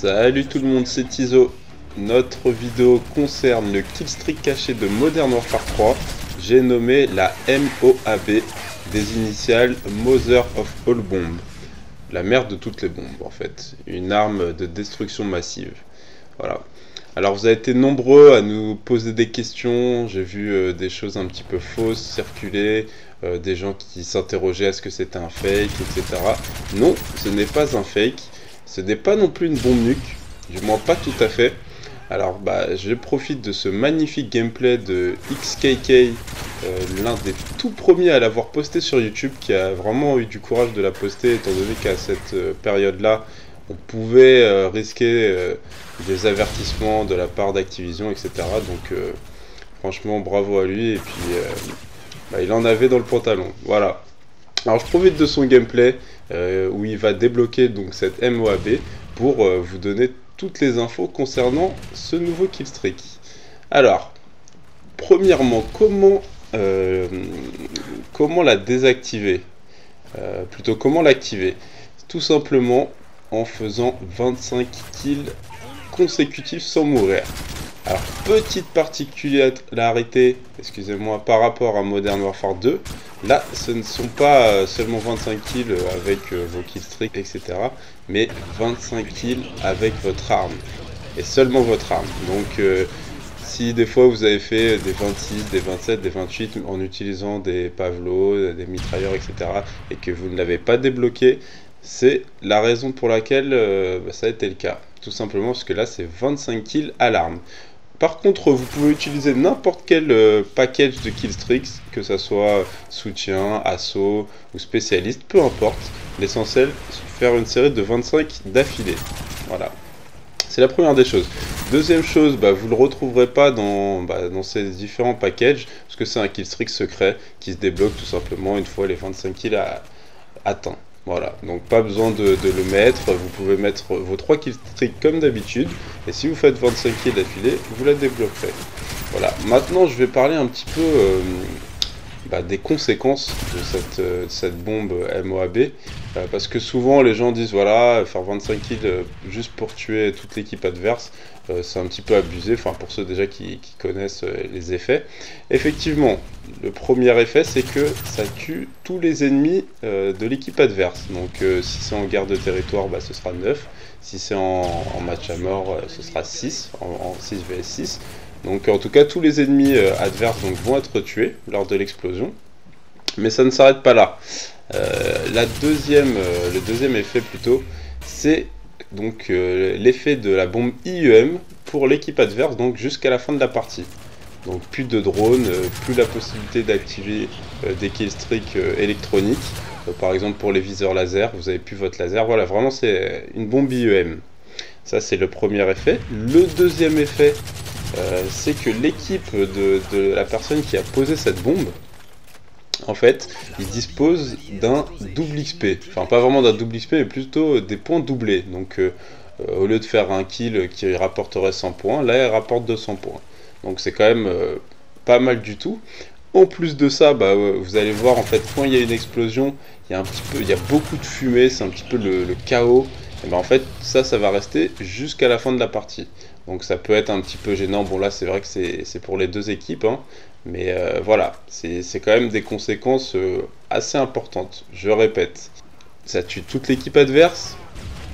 Salut tout le monde, c'est Tizo. Notre vidéo concerne le killstreak caché de Modern Warfare 3. J'ai nommé la MOAB, des initiales Mother of All Bombs. La mère de toutes les bombes en fait. Une arme de destruction massive. Voilà. Alors vous avez été nombreux à nous poser des questions. J'ai vu des choses un petit peu fausses circuler. Des gens qui s'interrogeaient est-ce que c'était un fake, etc. Non, ce n'est pas un fake. Ce n'est pas non plus une bombe nuque, du moins pas tout à fait. Alors je profite de ce magnifique gameplay de XKK, l'un des tout premiers à l'avoir posté sur YouTube, qui a vraiment eu du courage de la poster, étant donné qu'à cette période-là, on pouvait risquer des avertissements de la part d'Activision, etc. Donc franchement bravo à lui, et puis il en avait dans le pantalon, voilà. Alors je profite de son gameplay où il va débloquer donc cette MOAB pour vous donner toutes les infos concernant ce nouveau killstreak. Alors, premièrement, comment la désactiver, plutôt comment l'activer? Tout simplement en faisant 25 kills consécutifs sans mourir. Alors, petite particularité, excusez-moi, par rapport à Modern Warfare 2, là, ce ne sont pas seulement 25 kills avec vos killstreaks, etc., mais 25 kills avec votre arme, et seulement votre arme. Donc, si des fois vous avez fait des 26, des 27, des 28 en utilisant des Pavlo, des mitrailleurs, etc., et que vous ne l'avez pas débloqué, c'est la raison pour laquelle ça a été le cas. Tout simplement parce que là, c'est 25 kills à l'arme. Par contre, vous pouvez utiliser n'importe quel package de killstreaks, que ça soit soutien, assaut ou spécialiste, peu importe. L'essentiel, c'est de faire une série de 25 d'affilée. Voilà. C'est la première des choses. Deuxième chose, vous ne le retrouverez pas dans ces différents packages, parce que c'est un killstreak secret qui se débloque tout simplement une fois les 25 kills atteints. Voilà, donc pas besoin de le mettre, vous pouvez mettre vos 3 killstreaks comme d'habitude, et si vous faites 25 kills d'affilée, vous la débloquerez. Voilà, maintenant je vais parler un petit peu des conséquences de cette bombe MOAB, parce que souvent les gens disent voilà, faire 25 kills juste pour tuer toute l'équipe adverse, c'est un petit peu abusé, enfin pour ceux déjà qui connaissent les effets. Effectivement, le premier effet c'est que ça tue tous les ennemis de l'équipe adverse. Donc si c'est en guerre de territoire, ce sera 9. Si c'est en match à mort, ce sera 6, en 6 vs 6. Donc en tout cas tous les ennemis adverses vont être tués lors de l'explosion. Mais ça ne s'arrête pas là. Le deuxième effet plutôt, c'est donc l'effet de la bombe IEM pour l'équipe adverse, donc jusqu'à la fin de la partie. Donc plus de drones, plus la possibilité d'activer des killstreaks électroniques. Par exemple pour les viseurs laser, vous avez plus votre laser. Voilà, vraiment c'est une bombe IEM. Ça c'est le premier effet. Le deuxième effet, c'est que l'équipe de la personne qui a posé cette bombe, en fait, il dispose d'un double XP. Enfin, pas vraiment d'un double XP, mais plutôt des points doublés. Donc, au lieu de faire un kill qui rapporterait 100 points, là, il rapporte 200 points. Donc, c'est quand même pas mal du tout. En plus de ça, vous allez voir, en fait, quand il y a une explosion, il y a beaucoup de fumée, c'est un petit peu le chaos. Et en fait, ça va rester jusqu'à la fin de la partie. Donc ça peut être un petit peu gênant. Bon là c'est vrai que c'est pour les deux équipes, hein. Mais voilà, c'est quand même des conséquences assez importantes. Je répète, ça tue toute l'équipe adverse,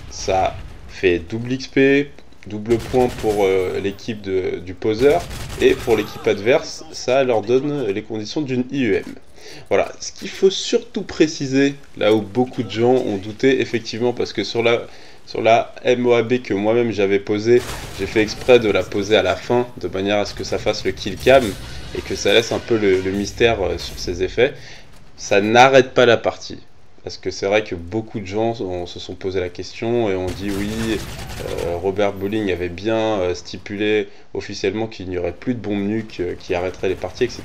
ça fait double XP, double point pour l'équipe du poseur, et pour l'équipe adverse, ça leur donne les conditions d'une IEM. Voilà, ce qu'il faut surtout préciser, là où beaucoup de gens ont douté, effectivement, parce que sur la MOAB que moi-même j'avais posée, j'ai fait exprès de la poser à la fin, de manière à ce que ça fasse le kill cam, et que ça laisse un peu le mystère sur ses effets. Ça n'arrête pas la partie. Parce que c'est vrai que beaucoup de gens se sont posé la question et ont dit oui, Robert Bowling avait bien stipulé officiellement qu'il n'y aurait plus de bombe nuque qui arrêterait les parties, etc.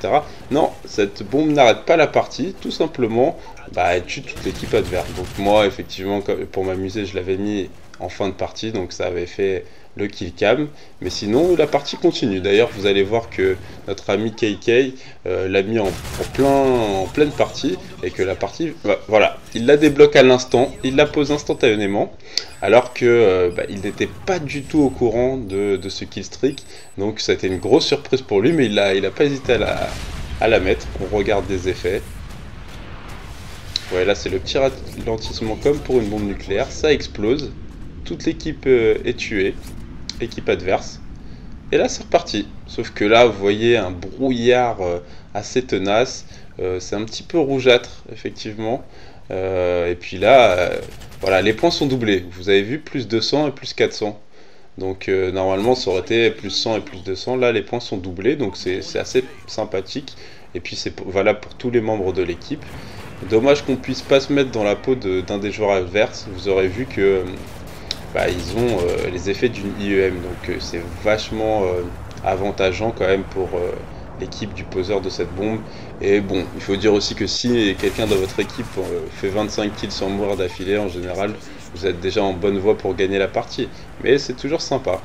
Non, cette bombe n'arrête pas la partie, tout simplement, elle tue toute l'équipe adverse. Donc moi, effectivement, pour m'amuser, je l'avais mis en fin de partie, donc ça avait fait le kill cam, mais sinon la partie continue. D'ailleurs vous allez voir que notre ami KK l'a mis en pleine partie, et que la partie, voilà, il la débloque à l'instant, il la pose instantanément, alors que il n'était pas du tout au courant de ce kill streak, donc c'était une grosse surprise pour lui, mais il a pas hésité à la mettre. On regarde des effets. Ouais, là c'est le petit ralentissement comme pour une bombe nucléaire, ça explose, toute l'équipe est tuée, équipe adverse, et là c'est reparti. Sauf que là vous voyez un brouillard assez tenace, c'est un petit peu rougeâtre effectivement, et puis là, voilà, les points sont doublés, vous avez vu, plus 200 et plus 400. Donc normalement ça aurait été plus 100 et plus 200, là les points sont doublés, donc c'est assez sympathique, et puis c'est valable pour tous les membres de l'équipe. Dommage qu'on puisse pas se mettre dans la peau d'un des joueurs adverses. Vous aurez vu que ils ont les effets d'une IEM, donc c'est vachement avantageant quand même pour l'équipe du poseur de cette bombe. Et bon, il faut dire aussi que si quelqu'un dans votre équipe fait 25 kills sans mourir d'affilée, en général vous êtes déjà en bonne voie pour gagner la partie, mais c'est toujours sympa.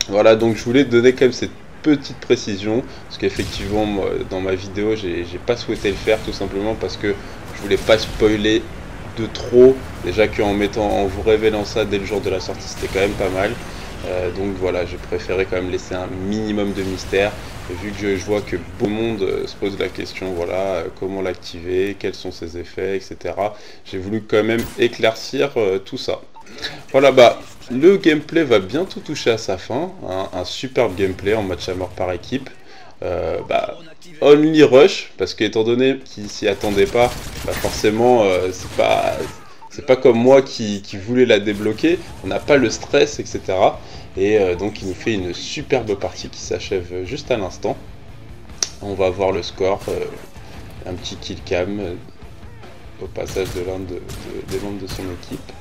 Voilà, donc je voulais donner quand même cette petite précision, parce qu'effectivement dans ma vidéo j'ai pas souhaité le faire, tout simplement parce que je voulais pas spoiler de trop, déjà en vous révélant ça dès le jour de la sortie, c'était quand même pas mal. Donc voilà, j'ai préféré quand même laisser un minimum de mystère, et vu que je vois que beaucoup de monde se pose la question, voilà, comment l'activer, quels sont ses effets, etc. J'ai voulu quand même éclaircir tout ça. Voilà, le gameplay va bientôt toucher à sa fin, hein, un superbe gameplay en match à mort par équipe. Only rush, parce qu'étant donné qu'il s'y attendait pas, forcément c'est pas comme moi qui voulais la débloquer, on n'a pas le stress, etc. Et donc il nous fait une superbe partie qui s'achève juste à l'instant. On va voir le score, un petit kill cam au passage de l'un des membres de son équipe.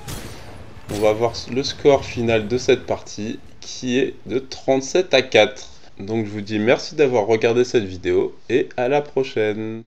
On va voir le score final de cette partie qui est de 37 à 4. Donc je vous dis merci d'avoir regardé cette vidéo et à la prochaine.